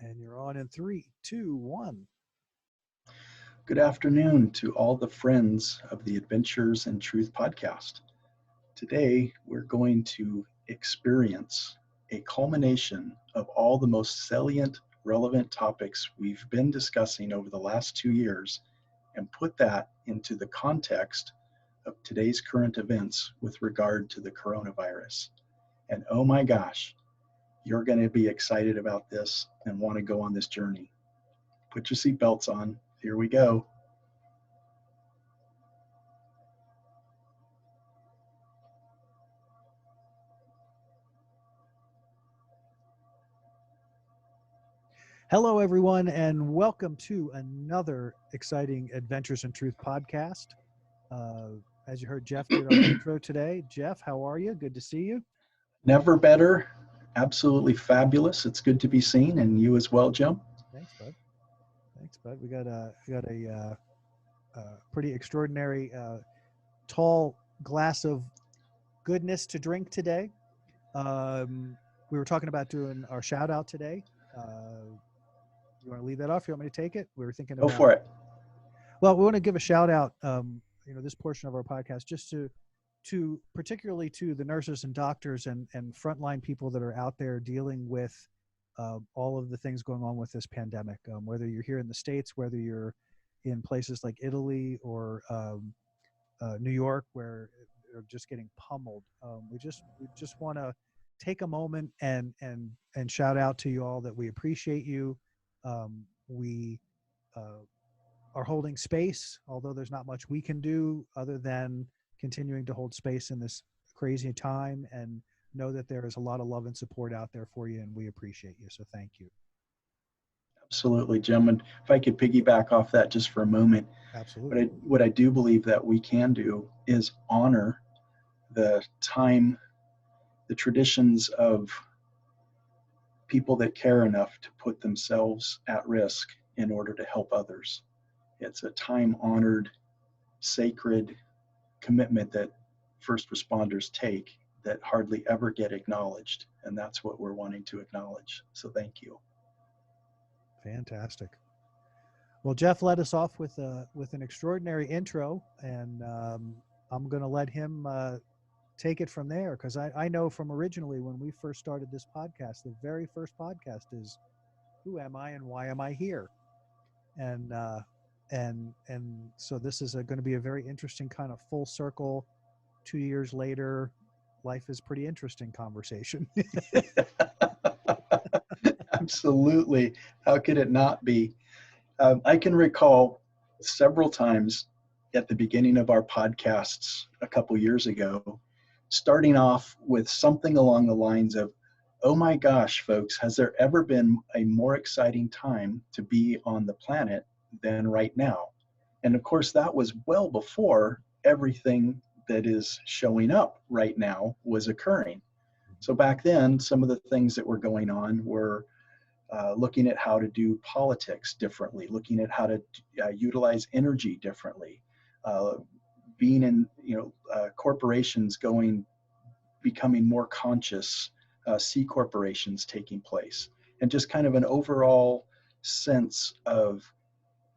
And you're on in three, two, one. Good afternoon to all the friends of the Adventures in Truth podcast. Today, we're going to experience a culmination of all the most salient, relevant topics we've been discussing over the last 2 years and put that into the context of today's current events with regard to the coronavirus. And oh my gosh, you're going to be excited about this and want to go on this journey. Put your seatbelts on. Here we go. Hello, everyone, and welcome to another exciting Adventures in Truth podcast. As you heard, Jeff did our intro today. Jeff, how are you? Good to see you. Never better. Absolutely fabulous. It's good to be seen, and you as well, Jim. Thanks, bud. Thanks, bud. We got a pretty extraordinary tall glass of goodness to drink today. We were talking about doing our shout out today. You want to leave that off? You want me to take it? We were thinking about. Go for it. Well, we want to give a shout out. This portion of our podcast, just to particularly to the nurses and doctors and frontline people that are out there dealing with all of the things going on with this pandemic. Whether you're here in the States, whether you're in places like Italy or New York, where they're just getting pummeled. We just want to take a moment and shout out to you all that we appreciate you. We are holding space, although there's not much we can do other than continuing to hold space in this crazy time, and know that there is a lot of love and support out there for you, and we appreciate you. So thank you. Absolutely, Jim. And if I could piggyback off that just for a moment. Absolutely. What I do believe that we can do is honor the time, the traditions of people that care enough to put themselves at risk in order to help others. It's a time-honored, sacred commitment that first responders take that hardly ever get acknowledged, and that's what we're wanting to acknowledge. So thank you. Fantastic. Well, Jeff led us off with an extraordinary intro, and I'm going to let him take it from there, because I know from originally when we first started this podcast, the very first podcast is, who am I and why am I here? And so this is going to be a very interesting kind of full circle. 2 years later, life is pretty interesting conversation. Absolutely. How could it not be? I can recall several times at the beginning of our podcasts a couple years ago, starting off with something along the lines of, oh my gosh, folks, has there ever been a more exciting time to be on the planet than right now? And of course, that was well before everything that is showing up right now was occurring. So back then, some of the things that were going on were looking at how to do politics differently, looking at how to utilize energy differently, being in corporations becoming more conscious, C corporations taking place, and just kind of an overall sense of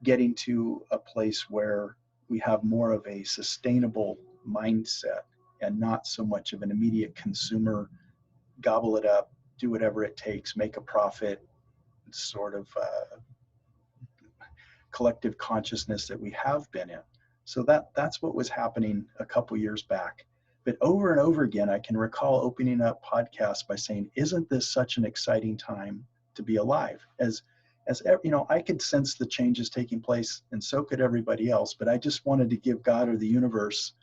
getting to a place where we have more of a sustainable mindset and not so much of an immediate consumer, gobble it up, do whatever it takes, make a profit, sort of collective consciousness that we have been in. So that's what was happening a couple years back. But over and over again, I can recall opening up podcasts by saying, isn't this such an exciting time to be alive? As I could sense the changes taking place, and so could everybody else, but I just wanted to give God or the universe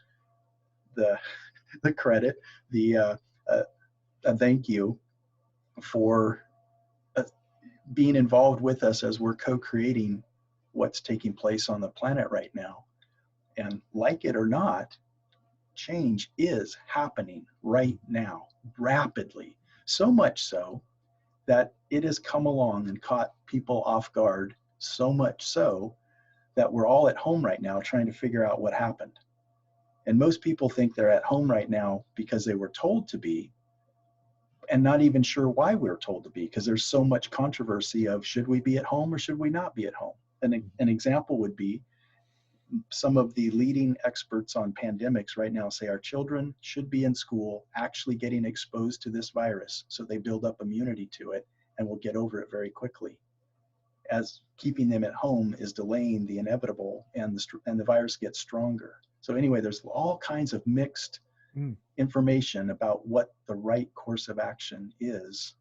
the credit, a thank you for being involved with us as we're co-creating what's taking place on the planet right now. And like it or not, change is happening right now, rapidly. So much so that it has come along and caught people off guard, so much so that we're all at home right now trying to figure out what happened. And most people think they're at home right now because they were told to be, and not even sure why we're told to be, because there's so much controversy of should we be at home or should we not be at home. An example would be some of the leading experts on pandemics right now say our children should be in school actually getting exposed to this virus so they build up immunity to it and will get over it very quickly, as keeping them at home is delaying the inevitable, and the virus gets stronger. So anyway, there's all kinds of mixed information about what the right course of action is.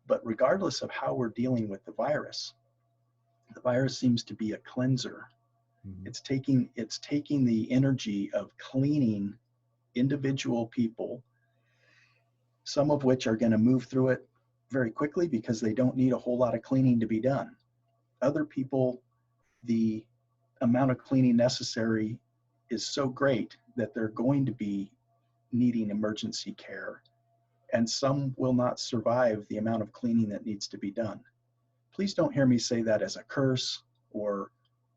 But regardless of how we're dealing with the virus seems to be a cleanser. It's taking the energy of cleaning individual people, some of which are going to move through it very quickly because they don't need a whole lot of cleaning to be done. Other people, the amount of cleaning necessary is so great that they're going to be needing emergency care, and some will not survive the amount of cleaning that needs to be done. Please don't hear me say that as a curse or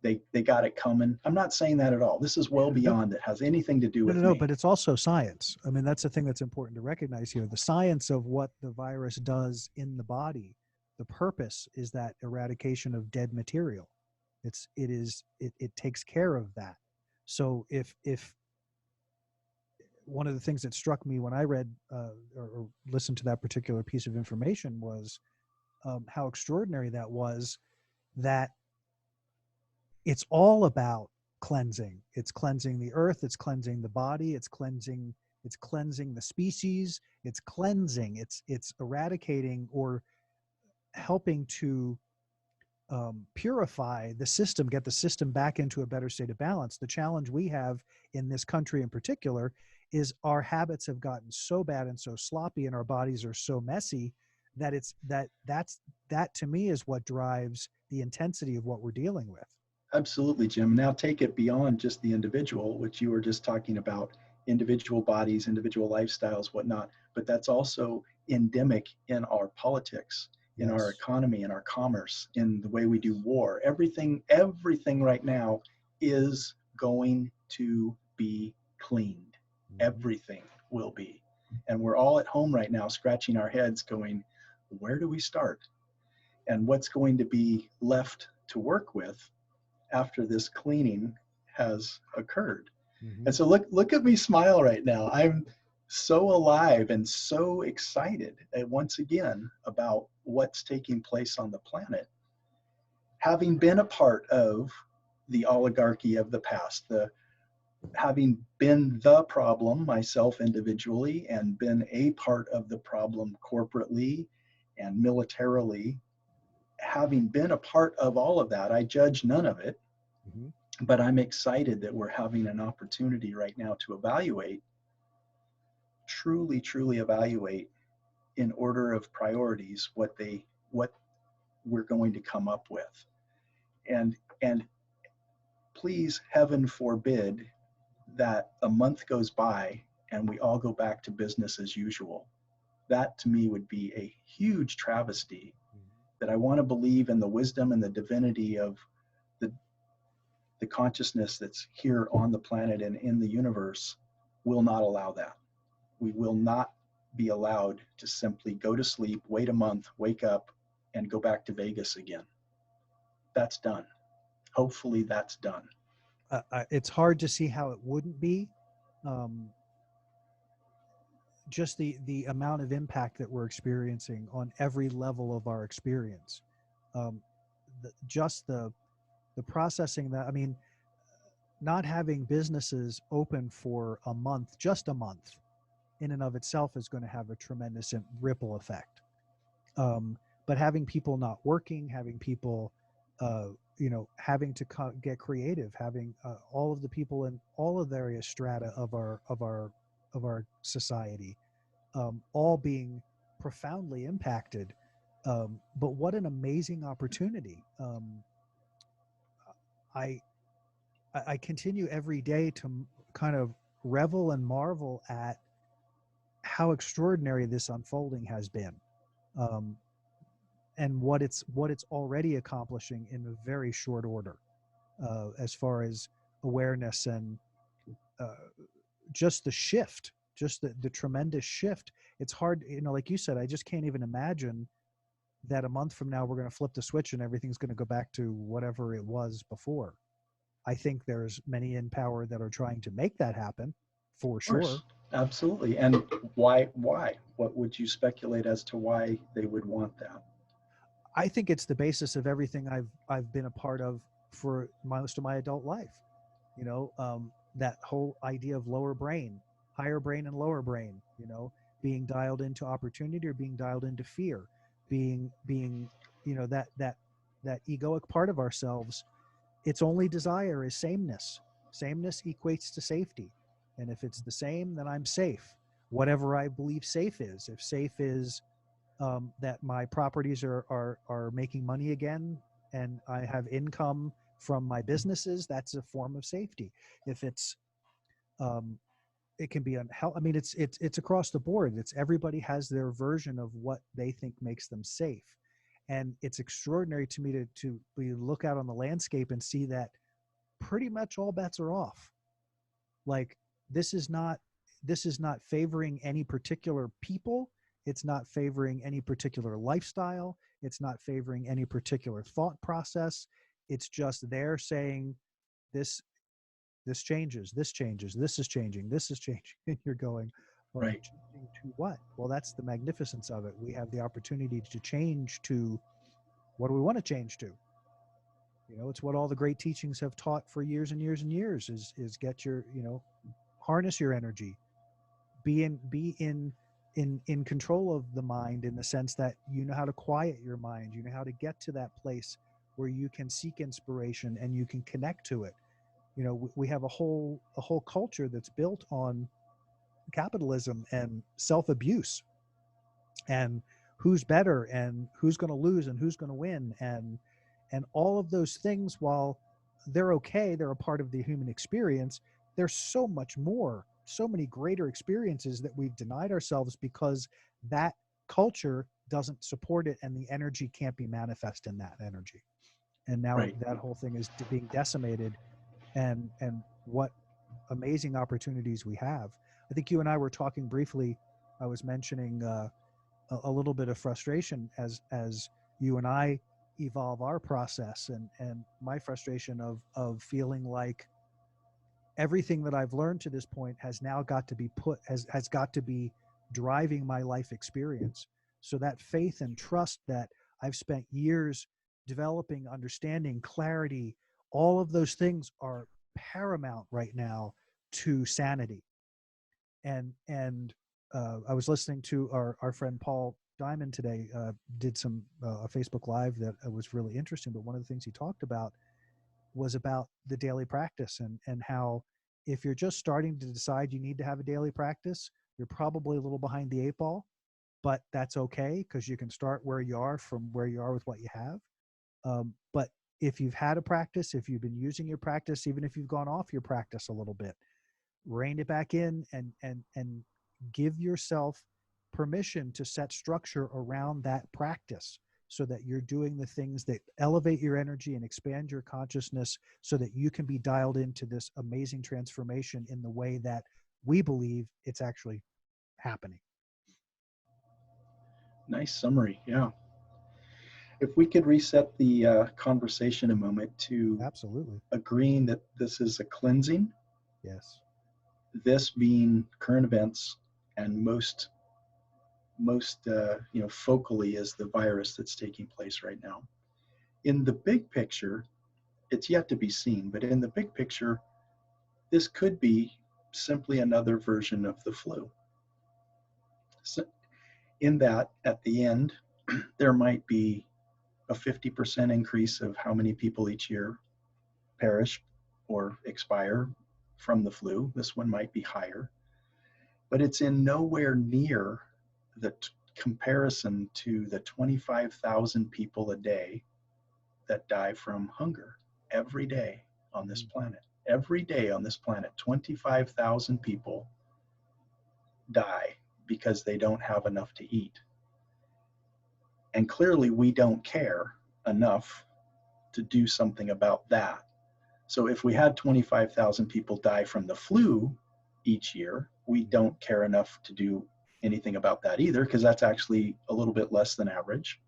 they got it coming. I'm not saying that at all. This is well beyond it has anything to do with No, me. but it's also science. I mean, that's the thing that's important to recognize here. The science of what the virus does in the body, the purpose is that eradication of dead material. It takes care of that. So if one of the things that struck me when I read or listened to that particular piece of information was how extraordinary that was, that it's all about cleansing. It's cleansing the earth, it's cleansing the body, it's cleansing the species, it's cleansing, it's eradicating or helping to purify the system, get the system back into a better state of balance. The challenge we have in this country in particular is our habits have gotten so bad and so sloppy and our bodies are so messy that that to me is what drives the intensity of what we're dealing with. Absolutely, Jim. Now take it beyond just the individual, which you were just talking about, individual bodies, individual lifestyles, whatnot. But that's also endemic in our politics, in our economy, in our commerce, in the way we do war. Everything right now is going to be cleaned. Everything will be. And we're all at home right now scratching our heads going, where do we start? And what's going to be left to work with after this cleaning has occurred? And so look at me smile right now. I'm so alive and so excited once again about what's taking place on the planet. Having been a part of the oligarchy of the past, having been the problem myself individually and been a part of the problem corporately and militarily, having been a part of all of that, I judge none of it. But I'm excited that we're having an opportunity right now to evaluate, truly evaluate in order of priorities what we're going to come up with. And please, heaven forbid that a month goes by and we all go back to business as usual. That to me would be a huge travesty, that I want to believe in the wisdom and the divinity of the consciousness that's here on the planet and in the universe will not allow that. We will not be allowed to simply go to sleep, wait a month, wake up, and go back to Vegas again. That's done. Hopefully that's done. It's hard to see how it wouldn't be. Just the amount of impact that we're experiencing on every level of our experience. Just the processing that, I mean, not having businesses open for a month, just a month, in and of itself is going to have a tremendous ripple effect. But having people not working, having people, having to get creative, having all of the people in all of the various strata of our society, all being profoundly impacted. But what an amazing opportunity! I continue every day to kind of revel and marvel at how extraordinary this unfolding has been, and what it's already accomplishing in a very short order, as far as awareness and just the shift just the tremendous shift. It's hard, like you said, I just can't even imagine that a month from now we're going to flip the switch and everything's going to go back to whatever it was before. I think there's many in power that are trying to make that happen, for Of sure. course, absolutely. And why? Why? What would you speculate as to why they would want that? I think it's the basis of everything I've been a part of for most of my adult life. That whole idea of lower brain, higher brain, and lower brain. Being dialed into opportunity or being dialed into fear, being that egoic part of ourselves. Its only desire is sameness. Sameness equates to safety, and if it's the same, then I'm safe. Whatever I believe safe is. If safe is that my properties are making money again and I have income from my businesses, that's a form of safety. If it's it can be I mean, it's across the board. It's everybody has their version of what they think makes them safe, and it's extraordinary to me to look out on the landscape and see that pretty much all bets are off. Like, this is not favoring any particular people. It's not favoring any particular lifestyle. It's not favoring any particular thought process. It's just they're saying this changes, this changes, this is changing, this is changing. And you're going, well, Right. changing to what? Well, that's the magnificence of it. We have the opportunity to change to what do we want to change to? It's what all the great teachings have taught for years and years and years is get your, harness your energy, be in control of the mind, in the sense that you know how to quiet your mind, you know how to get to that place where you can seek inspiration and you can connect to it. We have a whole culture that's built on capitalism and self-abuse and who's better and who's going to lose and who's going to win, and all of those things. While they're okay, they're a part of the human experience, there's so much more, so many greater experiences that we've denied ourselves because that culture doesn't support it and the energy can't be manifest in that energy. And now Right. that whole thing is being decimated, and what amazing opportunities we have. I think you and I were talking briefly. I was mentioning a little bit of frustration as you and I evolve our process, and my frustration of feeling like everything that I've learned to this point has now got to be has got to be driving my life experience. So that faith and trust that I've spent years developing, understanding, clarity, all of those things are paramount right now to sanity. And I was listening to our friend Paul Diamond today, did some a Facebook Live that was really interesting. But one of the things he talked about was about the daily practice, and how if you're just starting to decide you need to have a daily practice, you're probably a little behind the eight ball, but that's okay because you can start where you are from where you are with what you have. But if you've had a practice, if you've been using your practice, even if you've gone off your practice a little bit, rein it back in and give yourself permission to set structure around that practice so that you're doing the things that elevate your energy and expand your consciousness so that you can be dialed into this amazing transformation in the way that we believe it's actually happening. Nice summary. Yeah. If we could reset the conversation a moment to Absolutely. agreeing that this is a cleansing, Yes. this being current events, and most focally is the virus that's taking place right now. In the big picture, it's yet to be seen, but in the big picture, this could be simply another version of the flu. So in that, at the end, there might be a 50% increase of how many people each year perish or expire from the flu. This one might be higher, but it's in nowhere near the comparison to the 25,000 people a day that die from hunger every day on this planet. Every day on this planet, 25,000 people die because they don't have enough to eat. And clearly, we don't care enough to do something about that. So if we had 25,000 people die from the flu each year, we don't care enough to do anything about that either, because that's actually a little bit less than average.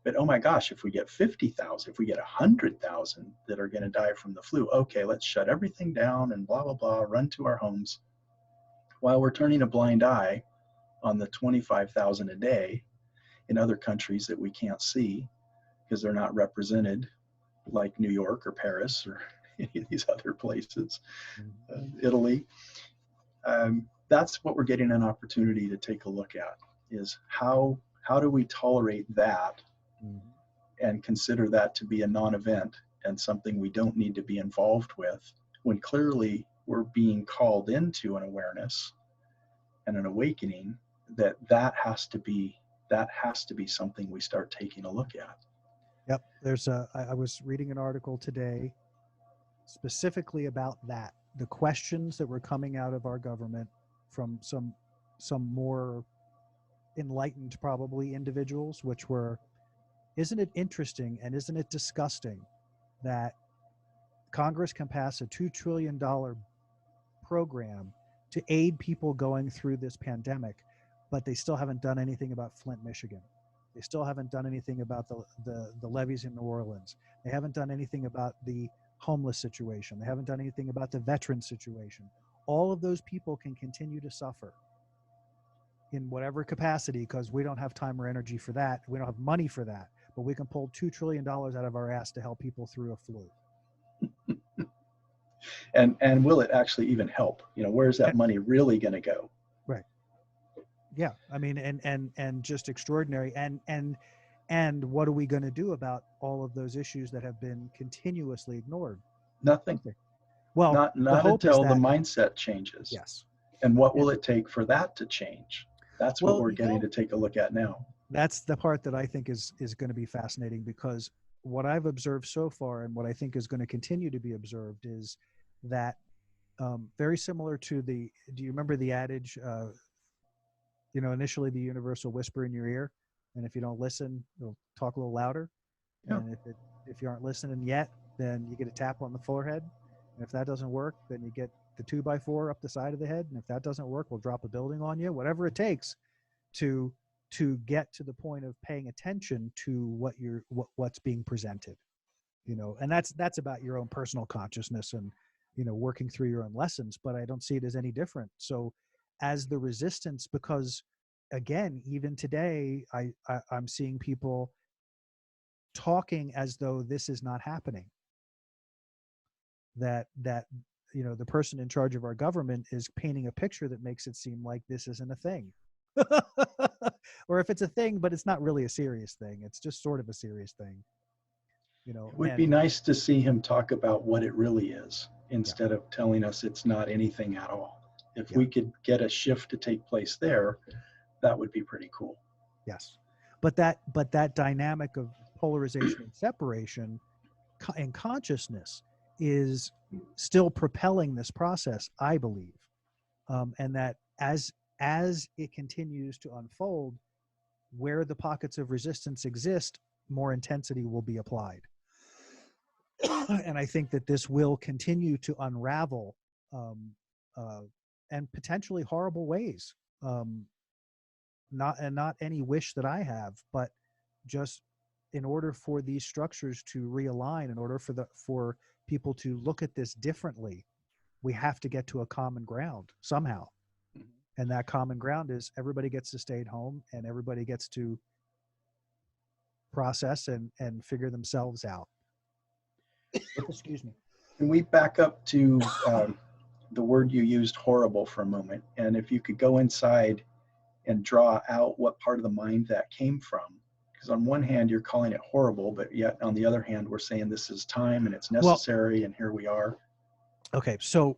But oh my gosh, if we get 50,000, if we get 100,000 that are going to die from the flu, okay, let's shut everything down and blah, blah, blah, run to our homes, while we're turning a blind eye on the 25,000 a day in other countries that we can't see because they're not represented, like New York or Paris or any of these other places, Italy. That's what we're getting an opportunity to take a look at, is how do we tolerate that and consider that to be a non-event and something we don't need to be involved with, when clearly we're being called into an awareness and an awakening that has to be something we start taking a look at. Yep. I was reading an article today specifically about that. The questions that were coming out of our government from some more enlightened, probably, individuals, which were, isn't it interesting and isn't it disgusting that Congress can pass a $2 trillion program to aid people going through this pandemic, but they still haven't done anything about Flint, Michigan. They still haven't done anything about the levees in New Orleans. They haven't done anything about the homeless situation. They haven't done anything about the veteran situation. All of those people can continue to suffer in whatever capacity, because we don't have time or energy for that. We don't have money for that, but we can pull $2 trillion out of our ass to help people through a flu. And will it actually even help? Where's that money really going to go? Right. Yeah. I mean, and just extraordinary. And what are we going to do about all of those issues that have been continuously ignored? Nothing. Well, not until the mindset changes. Yes. And what will it take for that to change? That's what we're getting to take a look at now. That's the part that I think is going to be fascinating, because what I've observed so far, and what I think is going to continue to be observed, is that very similar to do you remember the adage, initially the universe will whisper in your ear, and if you don't listen, it'll talk a little louder. Yeah. And if you aren't listening yet, then you get a tap on the forehead. And if that doesn't work, then you get the 2x4 up the side of the head. And if that doesn't work, we'll drop a building on you, whatever it takes to get to the point of paying attention to what's being presented, and that's about your own personal consciousness and, working through your own lessons. But I don't see it as any different. So as the resistance, because again, even today, I'm seeing people talking as though this is not happening. That the person in charge of our government is painting a picture that makes it seem like this isn't a thing. Or if it's a thing, but it's not really a serious thing. It's just sort of a serious thing. It would be nice to see him talk about what it really is, instead of telling us it's not anything at all. If we could get a shift to take place there, that would be pretty cool. Yes. But that dynamic of polarization and separation and consciousness is still propelling this process, I believe. And that as it continues to unfold, where the pockets of resistance exist, more intensity will be applied. And I think that this will continue to unravel and potentially horrible ways. Not any wish that I have, but just in order for these structures to realign, in order for people to look at this differently, we have to get to a common ground somehow. And that common ground is everybody gets to stay at home and everybody gets to process and figure themselves out. Excuse me. Can we back up to the word you used, horrible, for a moment? And if you could go inside and draw out what part of the mind that came from. Because on one hand, you're calling it horrible, but yet on the other hand, we're saying this is time and it's necessary, and here we are. Okay, so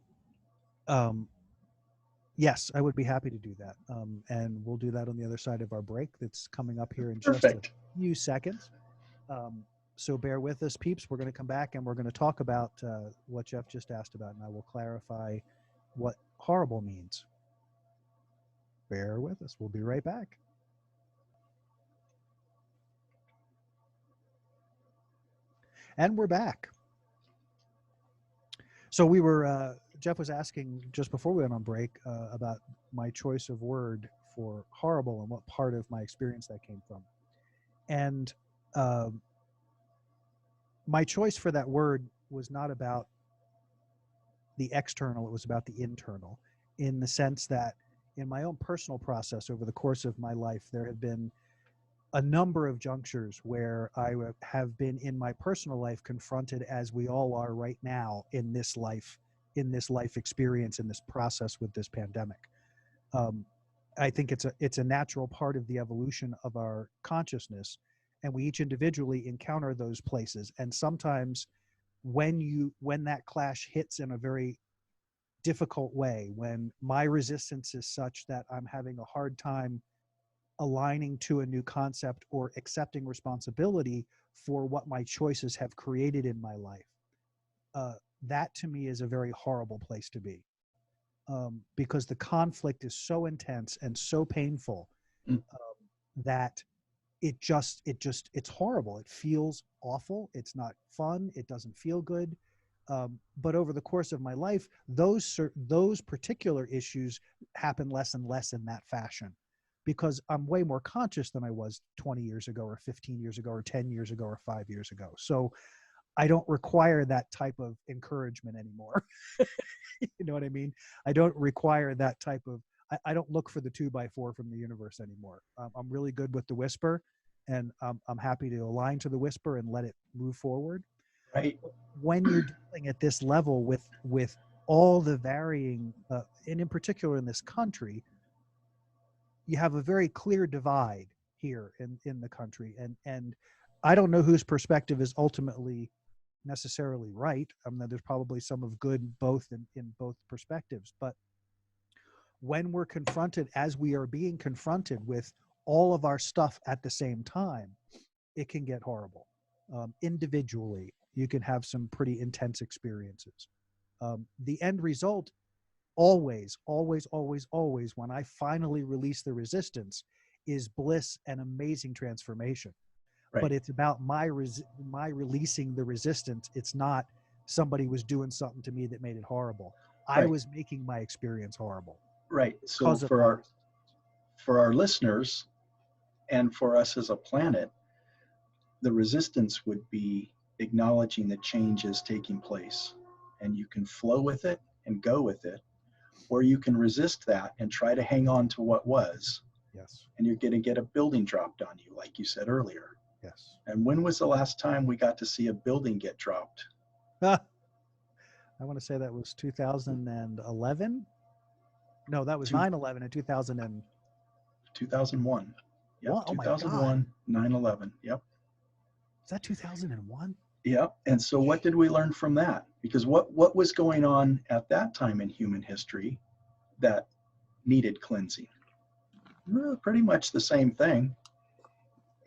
yes, I would be happy to do that. And we'll do that on the other side of our break that's coming up here in just a few seconds. So bear with us, peeps. We're going to come back and we're going to talk about what Jeff just asked about, and I will clarify what horrible means. Bear with us. We'll be right back. And we're back. So we were Jeff was asking just before we went on break about my choice of word for horrible and what part of my experience that came from. And um, my choice for that word was not about the external, it was about the internal, in the sense that in my own personal process over the course of my life, there have been a number of junctures where I have been in my personal life confronted, as we all are right now in this life experience, in this process with this pandemic. I think it's a natural part of the evolution of our consciousness, and we each individually encounter those places. And sometimes when that clash hits in a very difficult way, when my resistance is such that I'm having a hard time aligning to a new concept or accepting responsibility for what my choices have created in my life, that to me is a very horrible place to be, because the conflict is so intense and so painful, Mm. that it's horrible. It feels awful. It's not fun. It doesn't feel good. But over the course of my life, those particular issues happen less and less in that fashion, because I'm way more conscious than I was 20 years ago or 15 years ago or 10 years ago or 5 years ago. So I don't require that type of encouragement anymore. You know what I mean? I don't require that type of, I don't look for the 2x4 from the universe anymore. I'm really good with the whisper, and I'm happy to align to the whisper and let it move forward. Right. When you're dealing at this level with all the varying, and in particular in this country, you have a very clear divide here in the country, and I don't know whose perspective is ultimately necessarily right. I mean, there's probably some of good both in both perspectives, but when we're confronted, as we are being confronted with all of our stuff at the same time, it can get horrible. Individually, you can have some pretty intense experiences. The end result, always, always, always, always, when I finally release the resistance, is bliss and amazing transformation. Right. But it's about my releasing the resistance. It's not somebody was doing something to me that made it horrible. I Right. was making my experience horrible Right. So because of my resistance. for our listeners and for us as a planet, the resistance would be acknowledging that change is taking place, and you can flow with it and go with it, or you can resist that and try to hang on to what was, Yes, and you're going to get a building dropped on you, like you said earlier. yes. And when was the last time we got to see a building get dropped? I want to say that was 2011. No, that was Two, 9/11 in 2001. 2001. Yep, Oh my God. 2001, 9/11. Yep. Is that 2001? Yep. And so what did we learn from that? Because what was going on at that time in human history that needed cleansing? Well, pretty much the same thing.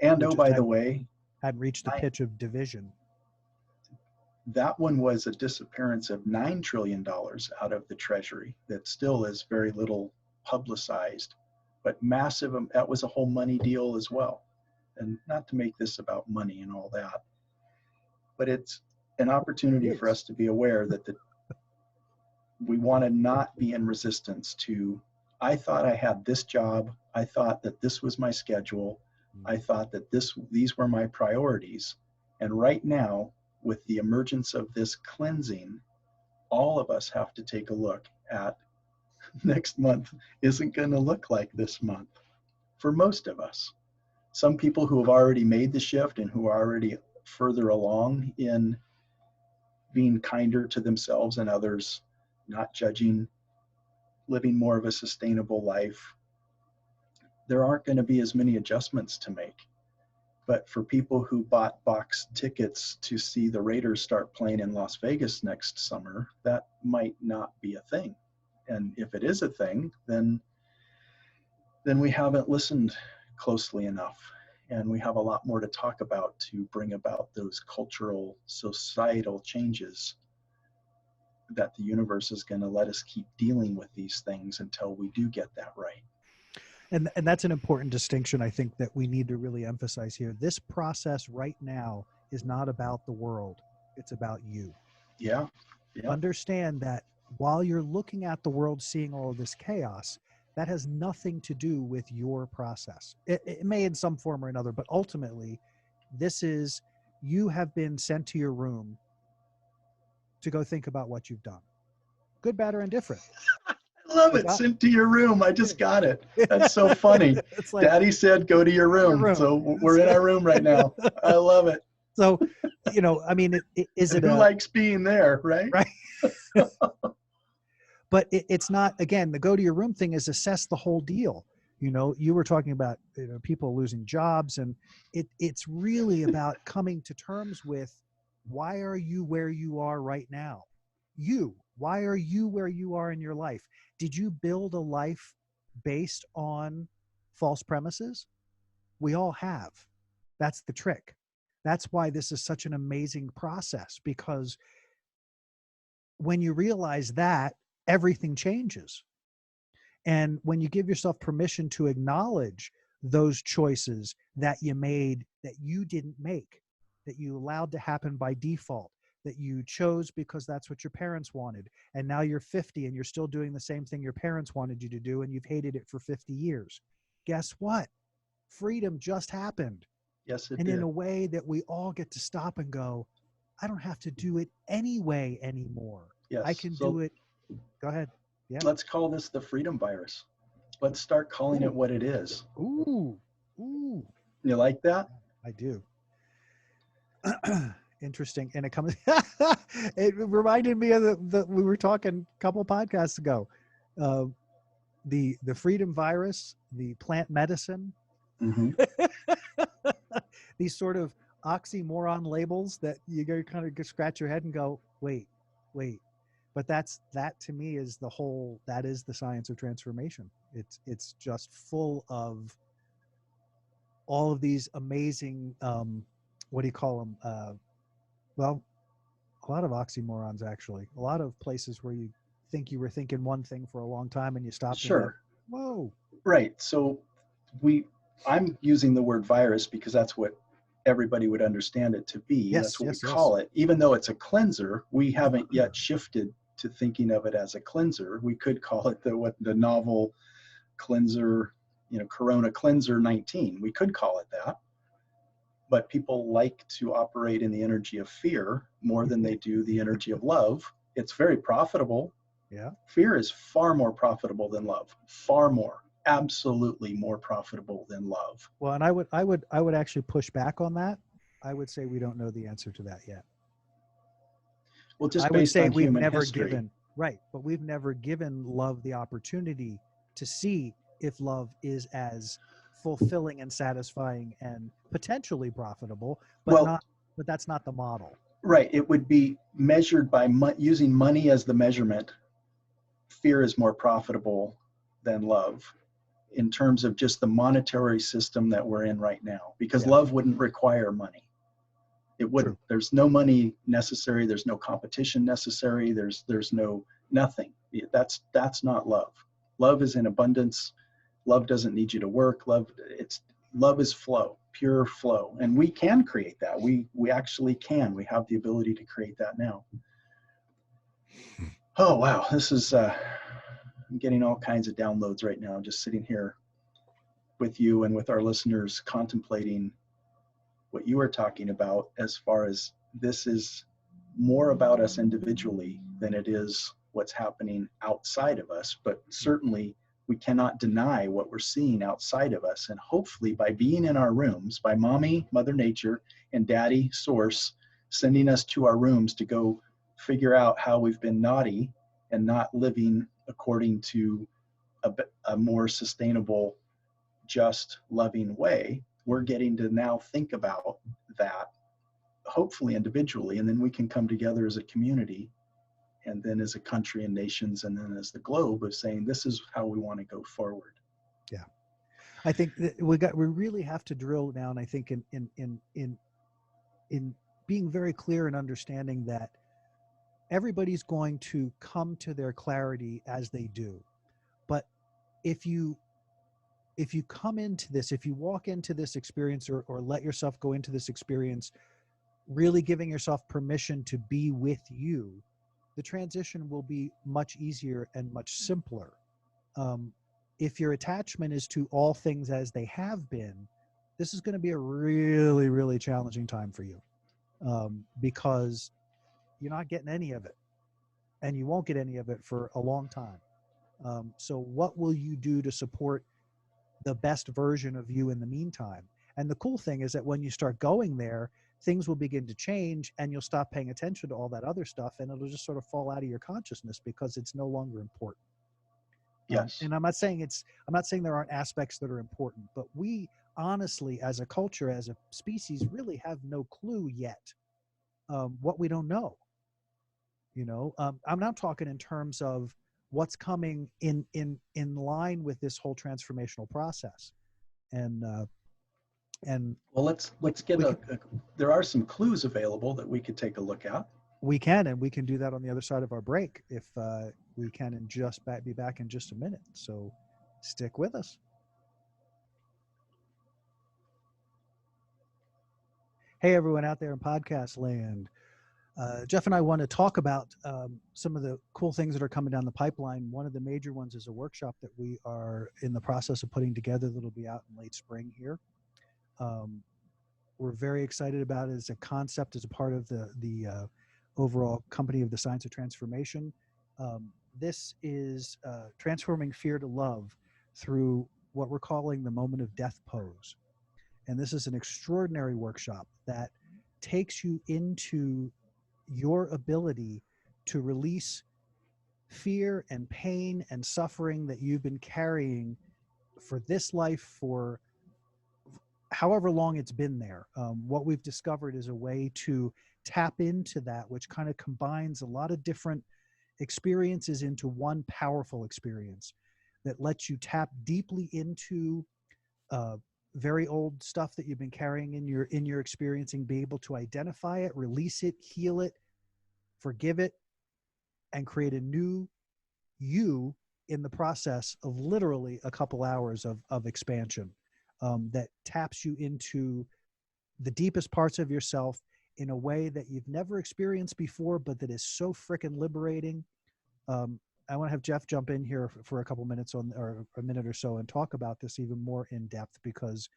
And We oh, just by the way, hadn't reached the I, pitch of division. that one was a disappearance of $9 trillion out of the treasury that still is very little publicized, but massive. That was a whole money deal as well. And not to make this about money and all that, but it's an opportunity for us to be aware that we want to not be in resistance to, I thought I had this job, I thought that this was my schedule, I thought that these were my priorities. And right now, with the emergence of this cleansing, all of us have to take a look at next month isn't going to look like this month for most of us. Some people who have already made the shift and who are already further along in being kinder to themselves and others, not judging, living more of a sustainable life, there aren't going to be as many adjustments to make. But for people who bought box tickets to see the Raiders start playing in Las Vegas next summer, that might not be a thing. And if it is a thing, then we haven't listened closely enough. And we have a lot more to talk about to bring about those cultural, societal changes that the universe is going to let us keep dealing with these things until we do get that right. And that's an important distinction, I think, that we need to really emphasize here. This process right now is not about the world. It's about you. Yeah. Yeah. Understand that while you're looking at the world, seeing all of this chaos, that has nothing to do with your process. It may in some form or another, but ultimately, this is, you have been sent to your room to go think about what you've done, good, bad, or indifferent. I love What's it. that? Sent to your room. I just got it. That's so funny. It's like, Daddy said, go to your go to your room. room. So we're in our room right now. I love it. So, I mean, is And it who a, likes being there, right? right? But it's not, again, the go to your room thing is assess the whole deal. You were talking about, people losing jobs, and it's really about coming to terms with, why are you where you are right now? Why are you where you are in your life? Did you build a life based on false premises? We all have. That's the trick. That's why this is such an amazing process, because when you realize that, everything changes. And when you give yourself permission to acknowledge those choices that you made, that you didn't make, that you allowed to happen by default, that you chose because that's what your parents wanted, and now you're 50 and you're still doing the same thing your parents wanted you to do, and you've hated it for 50 years. Guess what? Freedom just happened. Yes, it And in did. a way that we all get to stop and go, I don't have to do it anyway anymore. I Yes. can do So it. Go ahead. Yeah. let's call this the freedom virus. Let's start calling it Ooh, what it is. ooh, ooh. You like that? I do. Interesting. And it comes, it reminded me of the we were talking a couple podcasts ago. Uh, the freedom virus, the plant medicine, Mm-hmm. these sort of oxymoron labels that you go kind of scratch your head and go, wait. But that to me is that is the science of transformation. It's just full of all of these amazing, what do you call them? Well, a lot of oxymorons, actually. A lot of places where you think you were thinking one thing for a long time and you stopped and go, Sure. whoa. Right. So we I'm using the word virus because that's what everybody would understand it to be. Yes, That's what we yes, yes. call it. Even though it's a cleanser, we haven't yet shifted to thinking of it as a cleanser. We could call it the novel cleanser, Corona Cleanser 19. We could call it that. But people like to operate in the energy of fear more than they do the energy of love. It's very profitable. Yeah. Fear is far more profitable than love. Far more. Absolutely more profitable than love. Well, and I would actually push back on that. I would say we don't know the answer to that yet. Well, I just would based say on we've human never history. given, right, but we've never given love the opportunity to see if love is as fulfilling and satisfying and potentially profitable, but Well, not, but that's not the model. right. It would be measured by using money as the measurement. Fear is more profitable than love in terms of just the monetary system that we're in right now, because Yeah, love wouldn't require money. It wouldn't. true. There's no money necessary. There's no competition necessary. There's no nothing. That's not love. Love is in abundance. Love doesn't need you to work. Love is flow, pure flow, and we can create that. We actually can. We have the ability to create that now. Oh wow, this is I'm getting all kinds of downloads right now. Just sitting here with you and with our listeners, contemplating what you are talking about, as far as this is more about us individually than it is what's happening outside of us. But certainly we cannot deny what we're seeing outside of us. And hopefully by being in our rooms, by mommy, mother nature, and daddy source sending us to our rooms to go figure out how we've been naughty and not living according to a more sustainable, just, loving way, we're getting to now think about that, hopefully individually, and then we can come together as a community, and then as a country and nations, and then as the globe, of saying this is how we want to go forward. Yeah. I think that we really have to drill down, I think, in being very clear and understanding that everybody's going to come to their clarity as they do. But if you come into this, if you walk into this experience, or let yourself go into this experience, really giving yourself permission to be with you, the transition will be much easier and much simpler. Um, if your attachment is to all things as they have been, this is going to be a really, really challenging time for you, because you're not getting any of it, and you won't get any of it for a long time. So, what will you do to support the best version of you in the meantime? And the cool thing is that when you start going there, things will begin to change, and you'll stop paying attention to all that other stuff, and it'll just sort of fall out of your consciousness because it's no longer important. Yes. And I'm not saying there aren't aspects that are important, but we honestly, as a culture, as a species, really have no clue yet, what we don't know. I'm not talking in terms of what's coming in line with this whole transformational process, and and Well, let's get we can there are some clues available that we could take a look at. and we can do that on the other side of our break if we can, and be back in just a minute. So stick with us. Hey, everyone out there in podcast land. Jeff and I want to talk about some of the cool things that are coming down the pipeline. One of the major ones is a workshop that we are in the process of putting together that'll be out in late spring here. We're very excited about it as a concept, as a part of the overall company of the science of transformation. This is transforming fear to love through what we're calling the moment of death pose. And this is an extraordinary workshop that takes you into your ability to release fear and pain and suffering that you've been carrying for this life, for however long it's been there. What we've discovered is a way to tap into that, which kind of combines a lot of different experiences into one powerful experience that lets you tap deeply into very old stuff that you've been carrying in your experiencing, be able to identify it, release it, heal it, forgive it, and create a new you in the process of literally a couple hours of expansion, that taps you into the deepest parts of yourself in a way that you've never experienced before, but that is so freaking liberating. I want to have Jeff jump in here for a couple minutes or a minute or so and talk about this even more in depth, because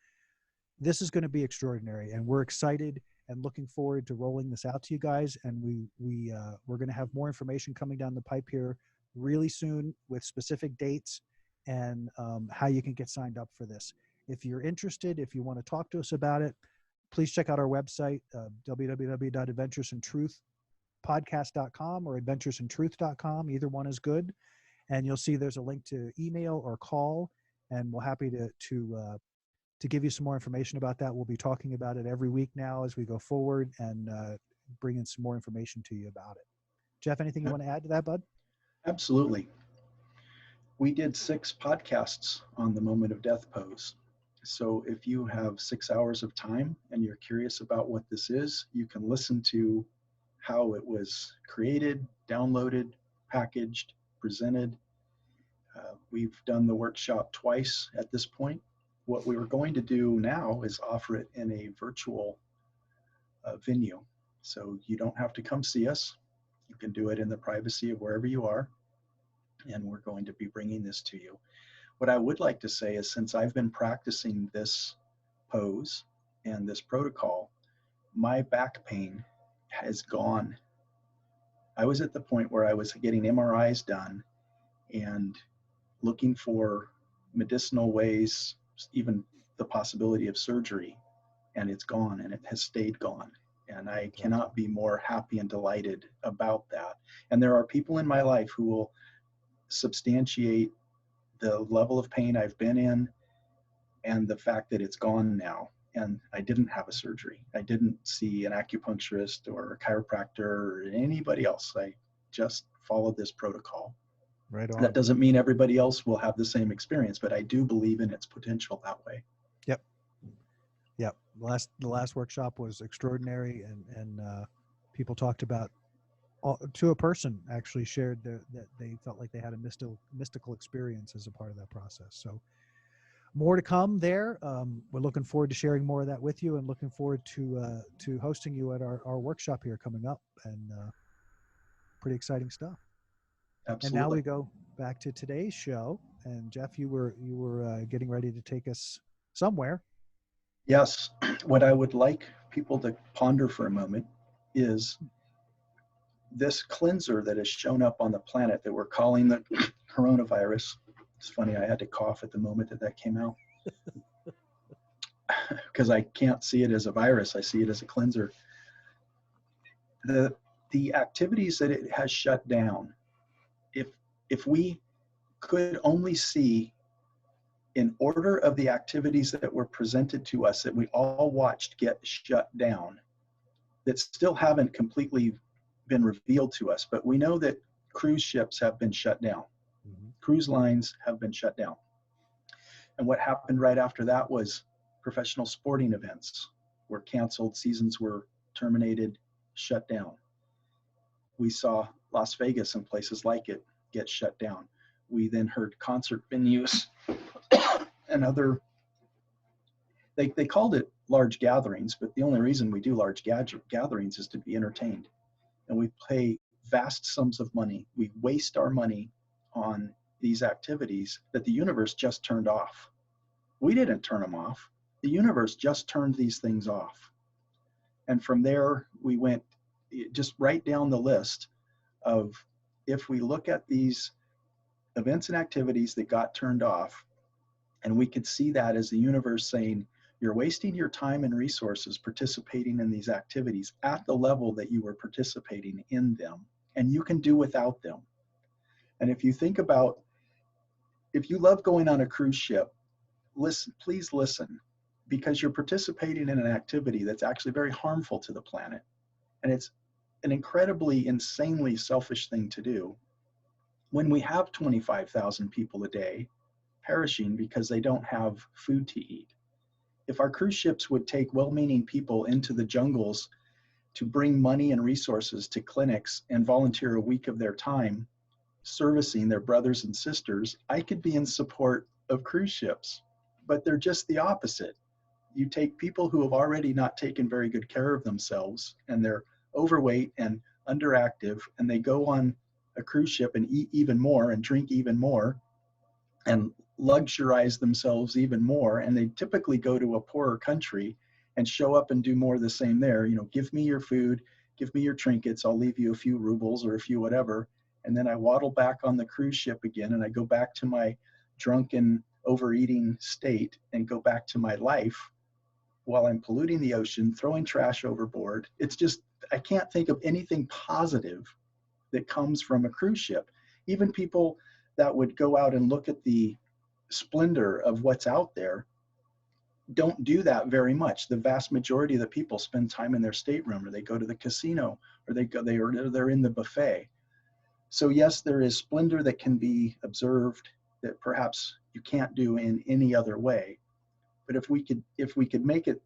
this is going to be extraordinary, and we're excited and looking forward to rolling this out to you guys. And we're going to have more information coming down the pipe here really soon with specific dates and how you can get signed up for this. If you're interested, if you want to talk to us about it, please check out our website, www.adventuresinTruthpodcast.com or adventuresintruth.com. Either one is good. And you'll see there's a link to email or call, and we're happy to give you some more information about that. We'll be talking about it every week now as we go forward, and bringing some more information to you about it. Jeff, anything you want to add to that, bud? Absolutely. We did 6 podcasts on the moment of death pose. So if you have 6 hours of time and you're curious about what this is, you can listen to how it was created, downloaded, packaged, presented. We've done the workshop twice at this point. What we were going to do now is offer it in a virtual venue. So you don't have to come see us. You can do it in the privacy of wherever you are. And we're going to be bringing this to you. What I would like to say is, since I've been practicing this pose and this protocol, my back pain has gone. I was at the point where I was getting MRIs done and looking for medicinal ways, even the possibility of surgery, and it's gone, and it has stayed gone. And I cannot be more happy and delighted about that. And there are people in my life who will substantiate the level of pain I've been in and the fact that it's gone now. And I didn't have a surgery. I didn't see an acupuncturist or a chiropractor or anybody else. I just followed this protocol. Right on. That doesn't mean everybody else will have the same experience, but I do believe in its potential that way. Yep. Yep. The last workshop was extraordinary, and people talked about, to a person actually shared that they felt like they had a mystical experience as a part of that process. So more to come there. We're looking forward to sharing more of that with you, and looking forward to hosting you at our workshop here coming up. And pretty exciting stuff. And now Absolutely. we go back to today's show. And Jeff, you were getting ready to take us somewhere. Yes. What I would like people to ponder for a moment is this cleanser that has shown up on the planet that we're calling the coronavirus. It's funny, I had to cough at the moment that came out because I can't see it as a virus. I see it as a cleanser. The, the activities that it has shut down, if, if we could only see in order of the activities that were presented to us that we all watched get shut down, that still haven't completely been revealed to us, but we know that cruise ships have been shut down. Mm-hmm. Cruise lines have been shut down. And what happened right after that was professional sporting events were canceled, seasons were terminated, shut down. We saw Las Vegas and places like it get shut down. We then heard concert venues and other, they called it large gatherings, but the only reason we do large gatherings is to be entertained. And we pay vast sums of money. We waste our money on these activities that the universe just turned off. We didn't turn them off. The universe just turned these things off. And from there, we went just right down the list of, if we look at these events and activities that got turned off, and we could see that as the universe saying, you're wasting your time and resources participating in these activities at the level that you were participating in them, and you can do without them. And if you think about, if you love going on a cruise ship, listen, please listen, because you're participating in an activity that's actually very harmful to the planet. And it's an incredibly, insanely selfish thing to do when we have 25,000 people a day perishing because they don't have food to eat. If our cruise ships would take well-meaning people into the jungles to bring money and resources to clinics and volunteer a week of their time servicing their brothers and sisters, I could be in support of cruise ships. But they're just the opposite. You take people who have already not taken very good care of themselves, and they're overweight and underactive, and they go on a cruise ship and eat even more and drink even more and luxurize themselves even more, and they typically go to a poorer country and show up and do more of the same there. You know, give me your food, give me your trinkets, I'll leave you a few rubles or a few whatever, and then I waddle back on the cruise ship again, and I go back to my drunken overeating state and go back to my life while I'm polluting the ocean, throwing trash overboard. It's just, I can't think of anything positive that comes from a cruise ship. Even people that would go out and look at the splendor of what's out there don't do that very much. The vast majority of the people spend time in their stateroom, or they go to the casino, or they're in the buffet. So yes, there is splendor that can be observed that perhaps you can't do in any other way. But if we could make it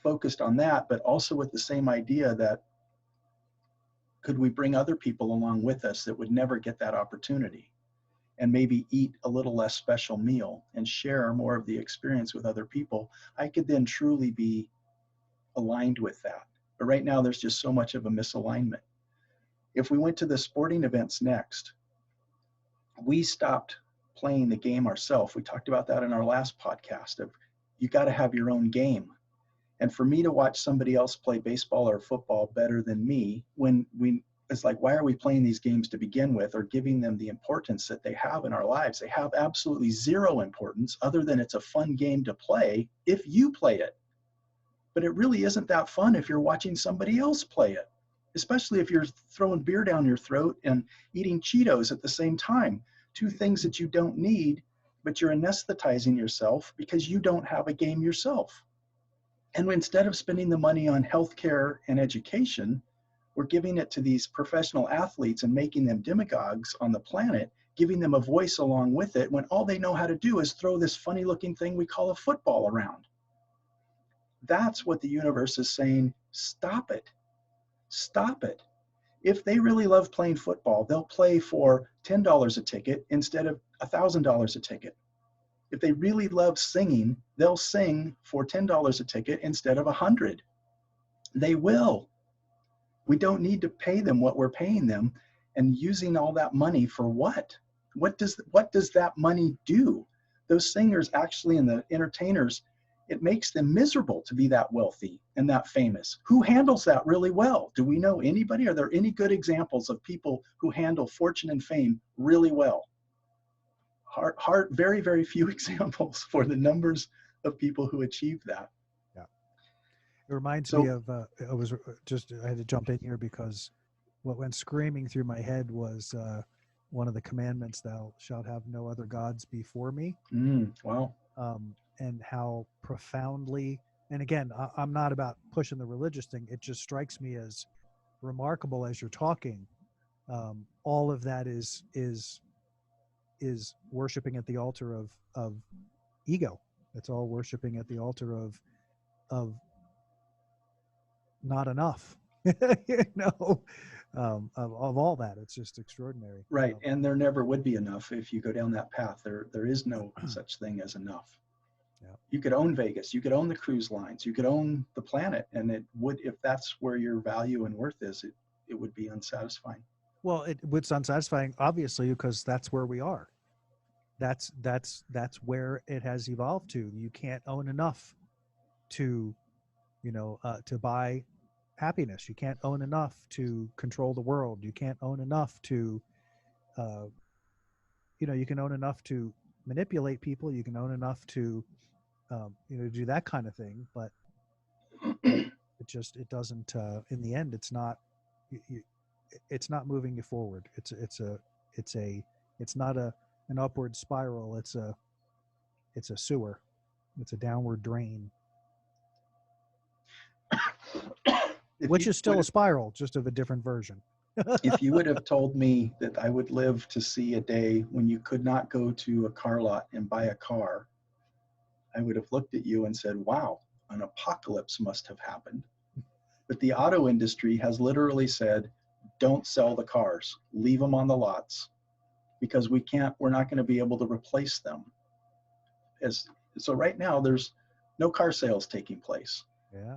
focused on that, but also with the same idea that, could we bring other people along with us that would never get that opportunity, and maybe eat a little less special meal and share more of the experience with other people, I could then truly be aligned with that. But right now, there's just so much of a misalignment. If we went to the sporting events next, we stopped playing the game ourselves. We talked about that in our last podcast of, you got to have your own game. And for me to watch somebody else play baseball or football better than me, it's like, why are we playing these games to begin with, or giving them the importance that they have in our lives? They have absolutely zero importance other than it's a fun game to play if you play it. But it really isn't that fun if you're watching somebody else play it, especially if you're throwing beer down your throat and eating Cheetos at the same time. Two things that you don't need, but you're anesthetizing yourself because you don't have a game yourself. And instead of spending the money on healthcare and education, we're giving it to these professional athletes and making them demagogues on the planet, giving them a voice along with it, when all they know how to do is throw this funny looking thing we call a football around. That's what the universe is saying. Stop it. Stop it. If they really love playing football, they'll play for $10 a ticket instead of $1,000 a ticket. If they really love singing, they'll sing for $10 a ticket instead of $100. They will. We don't need to pay them what we're paying them. And using all that money for what? What does that money do? Those singers actually, and the entertainers, it makes them miserable to be that wealthy and that famous. Who handles that really well? Do we know anybody? Are there any good examples of people who handle fortune and fame really well? Very, very few examples for the numbers of people who achieve that. Yeah. It reminds me So, of, I had to jump in here because what went screaming through my head was one of the commandments, thou shalt have no other gods before me. Wow. And how profoundly, and again, I'm not about pushing the religious thing. It just strikes me as remarkable as you're talking. All of that is worshiping at the altar of ego. It's all worshiping at the altar of not enough. you know, of all that. It's just extraordinary. Right. And there never would be enough if you go down that path. There is no such thing as enough. Yeah. You could own Vegas, you could own the cruise lines, you could own the planet, and it would, if that's where your value and worth is, it would be unsatisfying. Well, it's unsatisfying, obviously, because that's where we are. That's where it has evolved to. You can't own enough to, to buy happiness. You can't own enough to control the world. You can't own enough to, you can own enough to manipulate people. You can own enough to, do that kind of thing. But it doesn't. In the end, it's not. It's not moving you forward. It's not an upward spiral. It's a sewer. It's a downward drain. Which is still a spiral, just of a different version. If you would have told me that I would live to see a day when you could not go to a car lot and buy a car, I would have looked at you and said, wow, an apocalypse must have happened. But the auto industry has literally said, don't sell the cars, leave them on the lots, because we're not going to be able to replace them. So right now there's no car sales taking place. Yeah.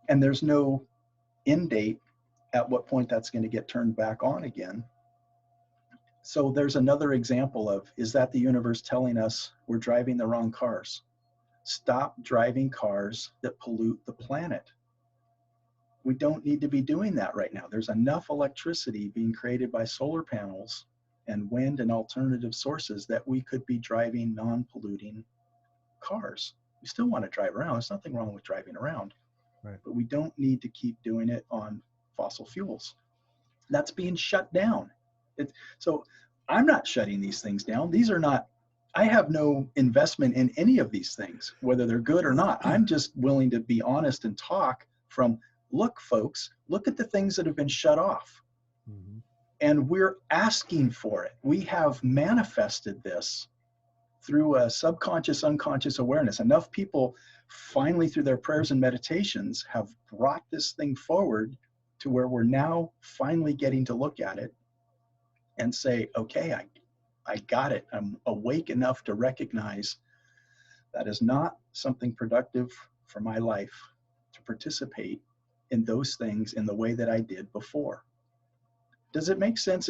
And there's no end date at what point that's going to get turned back on again. So there's another example of, is that the universe telling us we're driving the wrong cars? Stop driving cars that pollute the planet. We don't need to be doing that right now. There's enough electricity being created by solar panels and wind and alternative sources that we could be driving non-polluting cars. We still want to drive around. There's nothing wrong with driving around. Right. But we don't need to keep doing it on fossil fuels. That's being shut down. So I'm not shutting these things down. These are not, I have no investment in any of these things, whether they're good or not. I'm just willing to be honest and talk from, look, folks, look at the things that have been shut off. Mm-hmm. And we're asking for it. We have manifested this through a subconscious, unconscious awareness. Enough people finally, through their prayers and meditations, have brought this thing forward to where we're now finally getting to look at it and say, okay, I got it. I'm awake enough to recognize that is not something productive for my life to participate in those things in the way that I did before. Does it make sense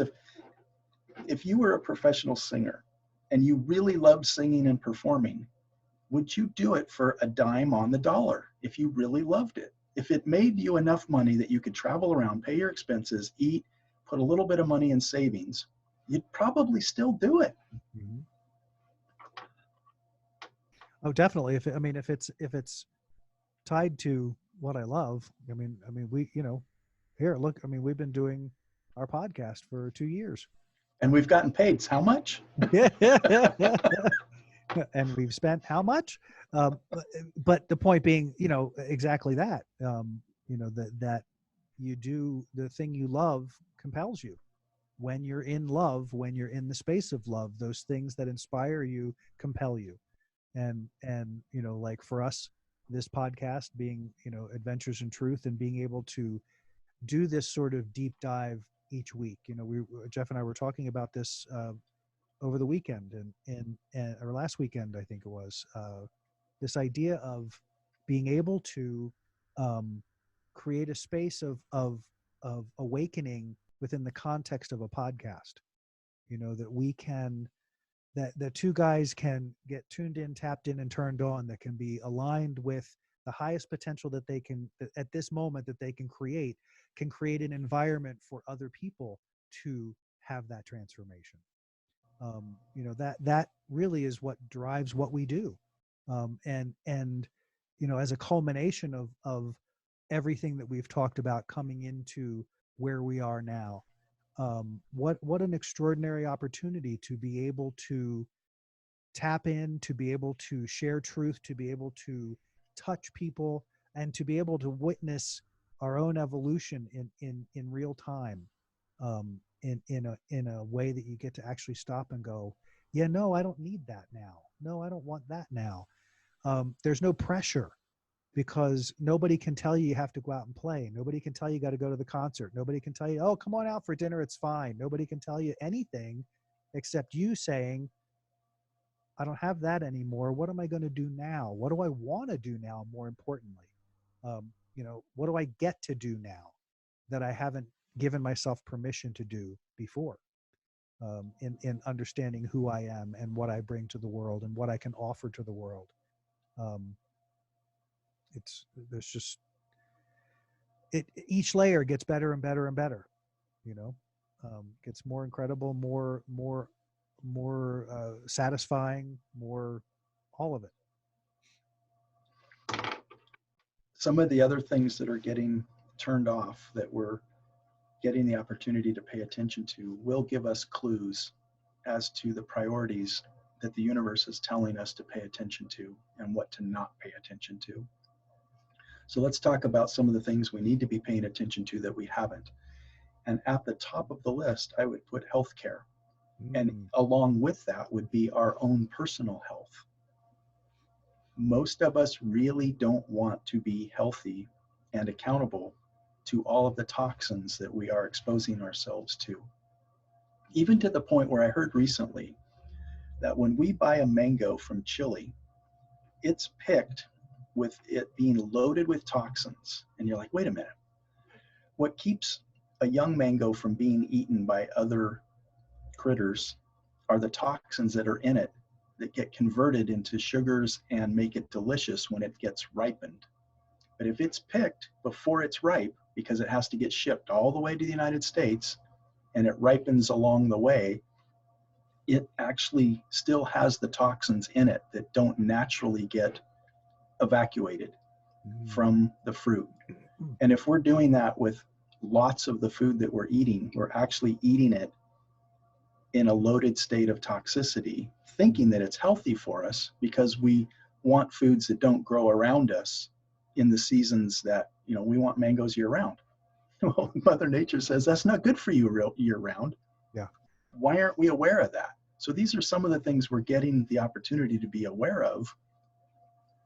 if you were a professional singer and you really loved singing and performing, would you do it for a dime on the dollar if you really loved it? If it made you enough money that you could travel around, pay your expenses, eat, put a little bit of money in savings, you'd probably still do it. Mm-hmm. Oh, definitely. If it's tied to what I love, we, here, look, we've been doing our podcast for 2 years. And we've gotten paid how much? And we've spent how much? But the point being, exactly that, that you do the thing you love compels you. When you're in love, when you're in the space of love, those things that inspire you compel you. And like for us, this podcast being, Adventures in Truth, and being able to do this sort of deep dive each week. Jeff and I were talking about this over the weekend and or last weekend, I think it was, this idea of being able to create a space of awakening within the context of a podcast. That we can, that the two guys can get tuned in, tapped in, and turned on, that can be aligned with the highest potential that they can, at this moment, that they can create an environment for other people to have that transformation. That really is what drives what we do. And as a culmination of everything that we've talked about coming into where we are now, what an extraordinary opportunity to be able to tap in, to be able to share truth, to be able to touch people, and to be able to witness our own evolution in real time, in a way that you get to actually stop and go, yeah, no, I don't need that now. No, I don't want that now. There's no pressure, because nobody can tell you have to go out and play. Nobody can tell you got to go to the concert. Nobody can tell you, oh, come on out for dinner, it's fine. Nobody can tell you anything except you saying, I don't have that anymore. What am I going to do now? What do I want to do now? More importantly, what do I get to do now that I haven't given myself permission to do before? In understanding who I am and what I bring to the world and what I can offer to the world. There's just, each layer gets better and better and better, gets more incredible, more satisfying, more, all of it. Some of the other things that are getting turned off that we're getting the opportunity to pay attention to will give us clues as to the priorities that the universe is telling us to pay attention to and what to not pay attention to. So let's talk about some of the things we need to be paying attention to that we haven't. And at the top of the list, I would put healthcare. And along with that would be our own personal health. Most of us really don't want to be healthy and accountable to all of the toxins that we are exposing ourselves to. Even to the point where I heard recently that when we buy a mango from Chile, it's picked with it being loaded with toxins. And you're like, wait a minute. What keeps a young mango from being eaten by other critters are the toxins that are in it that get converted into sugars and make it delicious when it gets ripened. But if it's picked before it's ripe, because it has to get shipped all the way to the United States and it ripens along the way, it actually still has the toxins in it that don't naturally get evacuated from the fruit. And if we're doing that with lots of the food that we're eating, we're actually eating it in a loaded state of toxicity, thinking that it's healthy for us because we want foods that don't grow around us in the seasons that, we want mangoes year round. Well, Mother Nature says that's not good for you year round. Yeah. Why aren't we aware of that? So these are some of the things we're getting the opportunity to be aware of,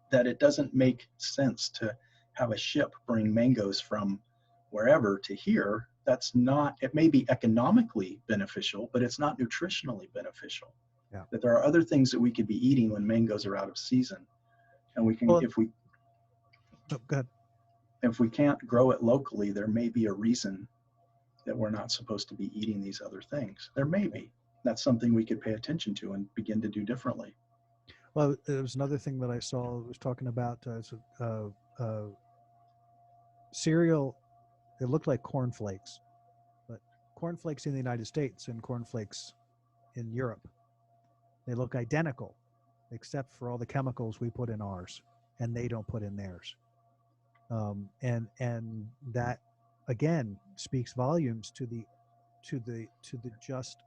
that it doesn't make sense to have a ship bring mangoes from wherever to here. That's not, it may be economically beneficial, but it's not nutritionally beneficial. Yeah. That there are other things that we could be eating when mangoes are out of season. And we can, Well, if we, go ahead. If we can't grow it locally, there may be a reason that we're not supposed to be eating these other things. There may be. That's something we could pay attention to and begin to do differently. Well, there was another thing that I saw. It was talking about cereal. It looked like cornflakes, but cornflakes in the United States and cornflakes in Europe, they look identical, except for all the chemicals we put in ours and they don't put in theirs. And that again speaks volumes to the just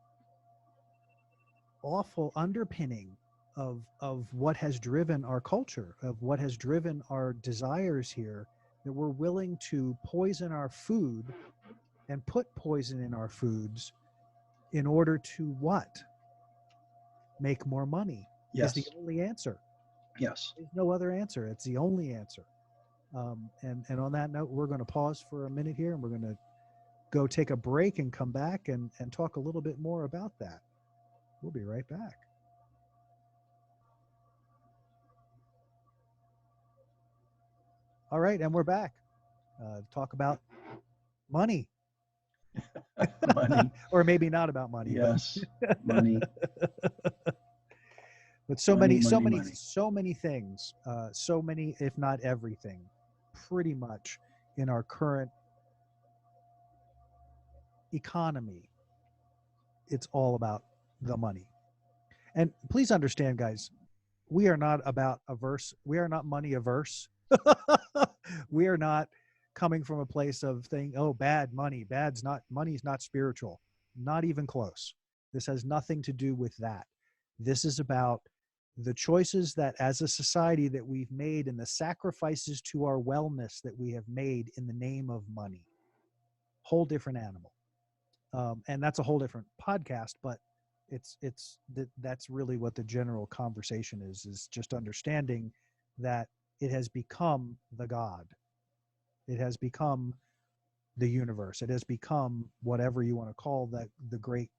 awful underpinning of what has driven our culture, of what has driven our desires here, that we're willing to poison our food and put poison in our foods in order to what? Make more money. Yes. Is the only answer. Yes. There's no other answer. It's the only answer. And on that note, we're going to pause for a minute here, and we're going to go take a break and come back and talk a little bit more about that. We'll be right back. All right, and we're back. Talk about money. Money. Or maybe not about money, but Yes. Money. so Money, many, so money, many, money. so many things, so many, if not everything, pretty much in our current economy, it's all about the money. And please understand, guys, we are not about averse. We are not money averse. We are not coming from a place of thinking, oh, bad money, money's not spiritual. Not even close. This has nothing to do with that. This is about the choices that as a society that we've made and the sacrifices to our wellness that we have made in the name of money. Whole different animal. And that's a whole different podcast, but that's really what the general conversation is just understanding that it has become the God. It has become the universe. It has become whatever you want to call that, the great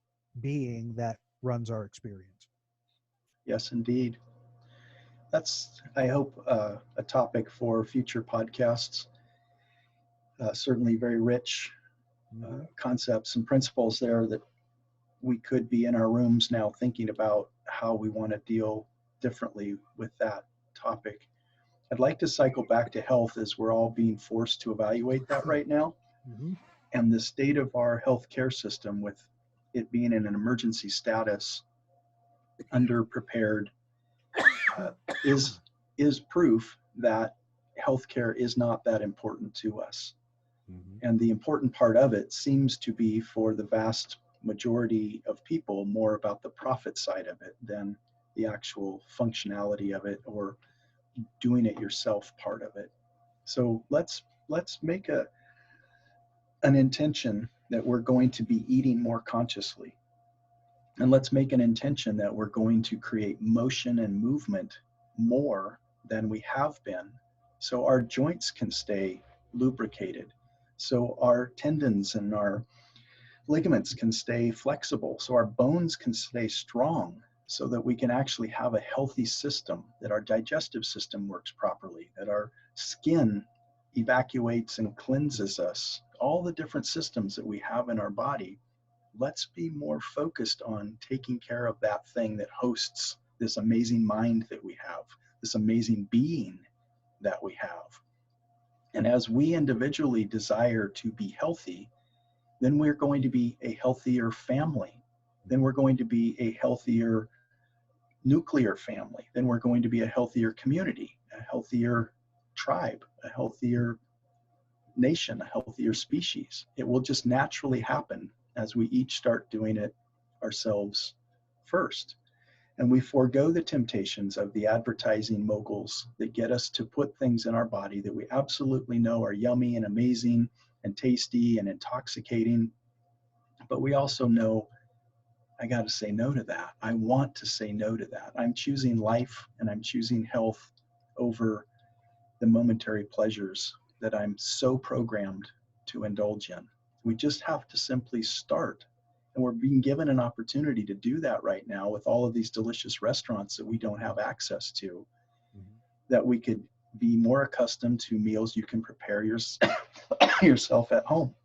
being that runs our experience. Yes, indeed. That's, I hope, a topic for future podcasts. Certainly very rich Mm-hmm. concepts and principles there that we could be in our rooms now thinking about how we want to deal differently with that topic. I'd like to cycle back to health as we're all being forced to evaluate that right now. Mm-hmm. And the state of our healthcare system, with it being in an emergency status, underprepared, uh, is is proof that healthcare is not that important to us. Mm-hmm. And the important part of it seems to be, for the vast majority of people, more about the profit side of it than the actual functionality of it or doing it yourself part of it. So let's make an intention that we're going to be eating more consciously. And let's make an intention that we're going to create motion and movement more than we have been, so our joints can stay lubricated, so our tendons and our ligaments can stay flexible, so our bones can stay strong, so that we can actually have a healthy system, that our digestive system works properly, that our skin evacuates and cleanses us, all the different systems that we have in our body. Let's be more focused on taking care of that thing that hosts this amazing mind that we have, this amazing being that we have. And as we individually desire to be healthy, then we're going to be a healthier family. Then we're going to be a healthier nuclear family. Then we're going to be a healthier community, a healthier tribe, a healthier nation, a healthier species. It will just naturally happen as we each start doing it ourselves first. And we forego the temptations of the advertising moguls that get us to put things in our body that we absolutely know are yummy and amazing and tasty and intoxicating. But we also know, I got to say no to that. I want to say no to that. I'm choosing life and I'm choosing health over the momentary pleasures that I'm so programmed to indulge in. We just have to simply start. And we're being given an opportunity to do that right now with all of these delicious restaurants that we don't have access to, Mm-hmm. that we could be more accustomed to meals you can prepare yourself at home.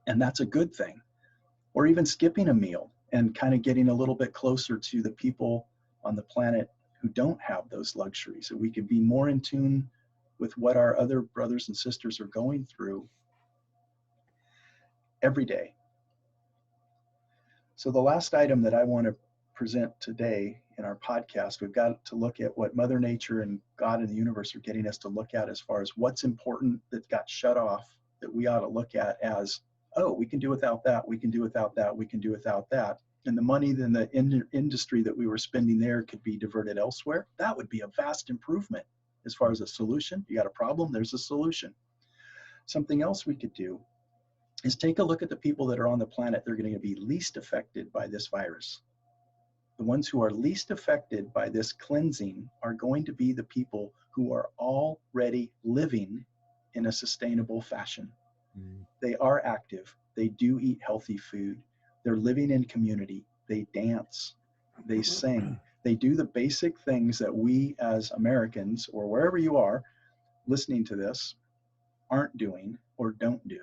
And that's a good thing. Or even skipping a meal and kind of getting a little bit closer to the people on the planet who don't have those luxuries, that we could be more in tune with what our other brothers and sisters are going through every day. So the last item that I want to present today in our podcast, we've got to look at what Mother Nature and God and the universe are getting us to look at, as far as what's important that got shut off, that we ought to look at as, oh, we can do without that, we can do without that, we can do without that. And the money in the industry that we were spending there could be diverted elsewhere. That would be a vast improvement as far as a solution. You got a problem, there's a solution. Something else we could do is take a look at the people that are on the planet that are going to be least affected by this virus. The ones who are least affected by this cleansing are going to be the people who are already living in a sustainable fashion. Mm. They are active. They do eat healthy food. They're living in community. They dance. They sing. They do the basic things that we as Americans, or wherever you are listening to this, aren't doing or don't do.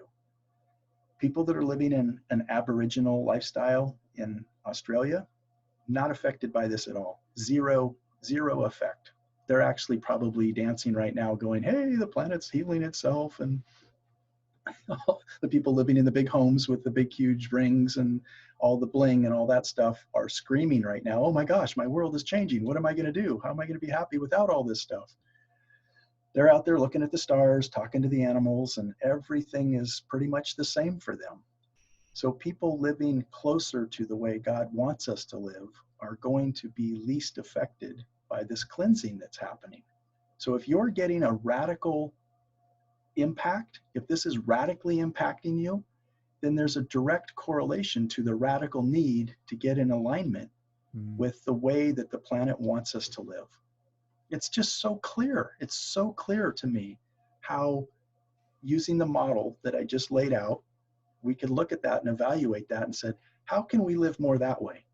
People that are living in an Aboriginal lifestyle in Australia, not affected by this at all. Zero effect. They're actually probably dancing right now going, hey, the planet's healing itself. And the people living in the big homes with the big, huge rings and all the bling and all that stuff are screaming right now, oh my gosh, my world is changing. What am I going to do? How am I going to be happy without all this stuff? They're out there looking at the stars, talking to the animals, and everything is pretty much the same for them. So people living closer to the way God wants us to live are going to be least affected by this cleansing that's happening. So if you're getting a radical impact, if this is radically impacting you, then there's a direct correlation to the radical need to get in alignment with the way that the planet wants us to live. It's just so clear. It's so clear to me how, using the model that I just laid out, we could look at that and evaluate that and said, how can we live more that way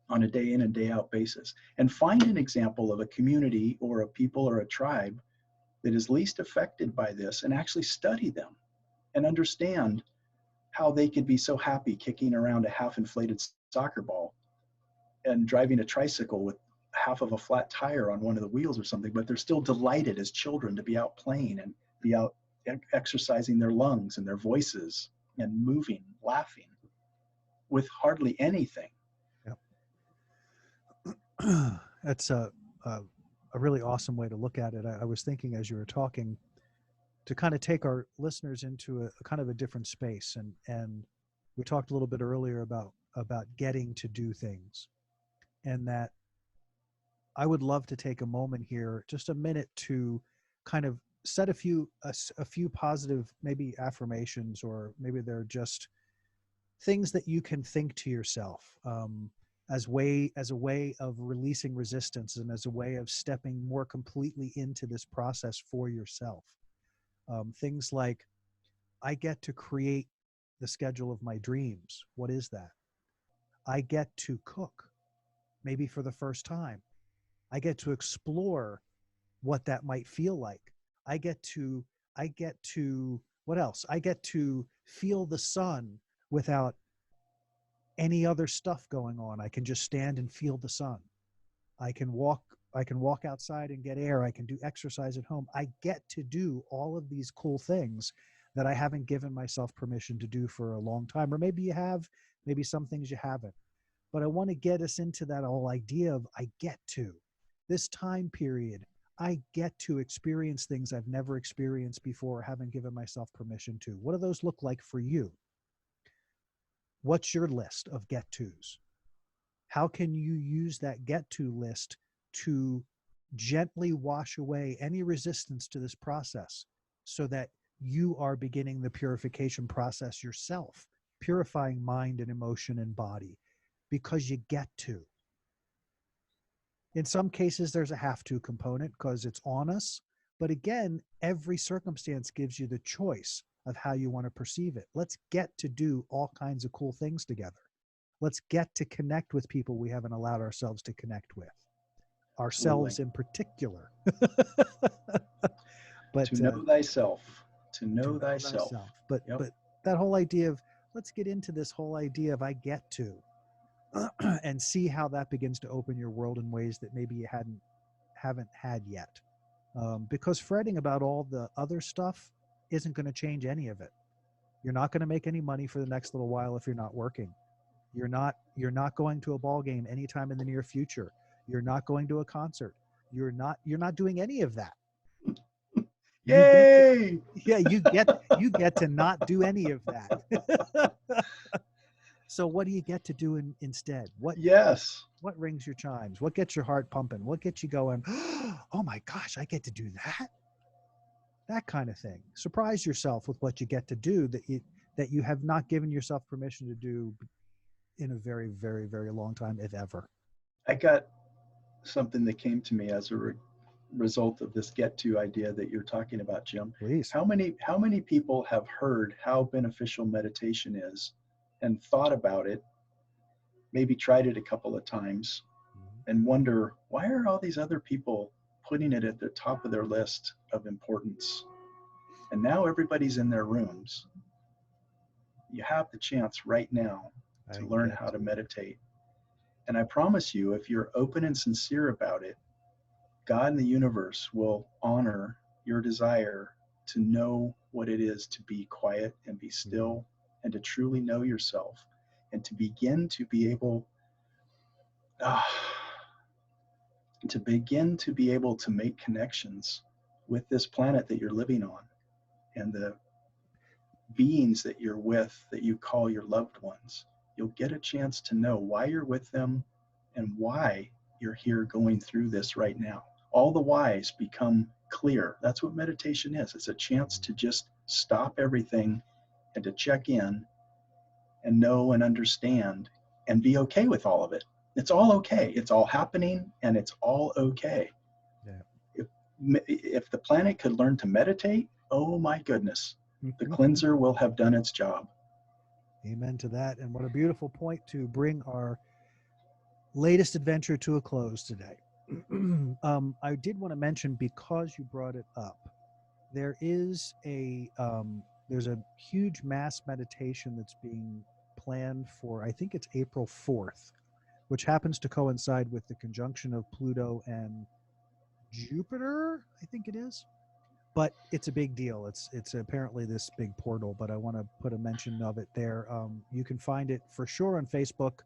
on a day in and day out basis? And find an example of a community or a people or a tribe that is least affected by this, and actually study them and understand how they could be so happy kicking around a half inflated soccer ball and driving a tricycle with half of a flat tire on one of the wheels or something, but they're still delighted as children to be out playing and be out exercising their lungs and their voices and moving, laughing with hardly anything. Yep. That's a really awesome way to look at it. I was thinking as you were talking to kind of take our listeners into a kind of a different space. And we talked a little bit earlier about getting to do things, and that I would love to take a moment here, just a minute, to kind of set a few positive, maybe affirmations, or maybe they're just things that you can think to yourself as a way of releasing resistance, and as a way of stepping more completely into this process for yourself. Things like, I get to create the schedule of my dreams. What is that? I get to cook, maybe for the first time. I get to explore what that might feel like. I get to, what else? I get to feel the sun without any other stuff going on. I can just stand and feel the sun. I can walk outside and get air. I can do exercise at home. I get to do all of these cool things that I haven't given myself permission to do for a long time. Or maybe you have, maybe some things you haven't. But I want to get us into that whole idea of, I get to. This time period, I get to experience things I've never experienced before or haven't given myself permission to. What do those look like for you? What's your list of get tos? How can you use that get to list to gently wash away any resistance to this process, so that you are beginning the purification process yourself, purifying mind and emotion and body, because you get to. In some cases, there's a have to component because it's on us. But again, every circumstance gives you the choice of how you want to perceive it. Let's get to do all kinds of cool things together. Let's get to connect with people we haven't allowed ourselves to connect with, ourselves in particular. But to know thyself, to know thyself. But that whole idea of, let's get into this whole idea of I get to, and see how that begins to open your world in ways that maybe you haven't had yet. Because fretting about all the other stuff isn't going to change any of it. You're not going to make any money for the next little while if you're not working. You're not going to a ball game anytime in the near future. You're not going to a concert. You're not doing any of that. Yay! You get to not do any of that. So what do you get to do instead? What rings your chimes? What gets your heart pumping? What gets you going, oh my gosh, I get to do that? That kind of thing. Surprise yourself with what you get to do that you have not given yourself permission to do in a very, very, very long time, if ever. I got something that came to me as a result of this get to idea that you're talking about, Jim. Please. How many people have heard how beneficial meditation is and thought about it, maybe tried it a couple of times, and wonder, why are all these other people putting it at the top of their list of importance? And now everybody's in their rooms You have the chance right now to I learn get how to to. meditate. And I promise you, if you're open and sincere about it, God and the universe will honor your desire to know what it is to be quiet and be Mhm. still and to truly know yourself and to begin to be able uh, to be able to make connections with this planet that you're living on and the beings that you're with that you call your loved ones. You'll get a chance to know why you're with them and why you're here going through this right now. All the whys become clear. That's what meditation is. It's a chance to just stop everything and to check in and know and understand and be okay with all of it. It's all okay. It's all happening and it's all okay. Yeah. If, if the planet could learn to meditate, oh my goodness, the cleanser will have done its job. Amen to that. And what a beautiful point to bring our latest adventure to a close today. I did want to mention, because you brought it up, there is there's a huge mass meditation that's being planned for, I think it's April 4th, which happens to coincide with the conjunction of Pluto and Jupiter, I think it is. But it's a big deal. It's apparently this big portal, but I want to put a mention of it there. You can find it for sure on Facebook.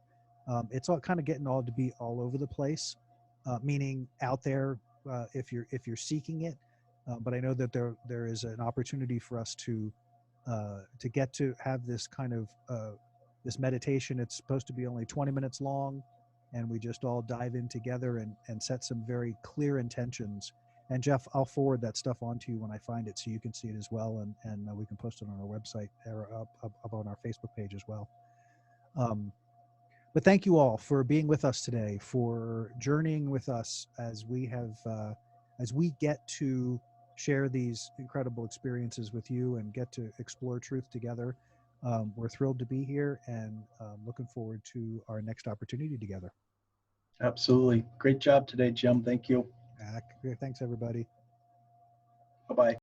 It's all kind of getting all to be all over the place, meaning out there, if you're seeking it. But I know that there is an opportunity for us to get to have this kind of this meditation. It's supposed to be only 20 minutes long, and we just all dive in together and set some very clear intentions. And Jeff, I'll forward that stuff on to you when I find it, so you can see it as well, and we can post it on our website or up on our Facebook page as well. Um, but thank you all for being with us today, for journeying with us as we get to share these incredible experiences with you and get to explore truth together. We're thrilled to be here and looking forward to our next opportunity together. Absolutely. Great job today, Jim. Thank you. Thanks, everybody. Bye bye.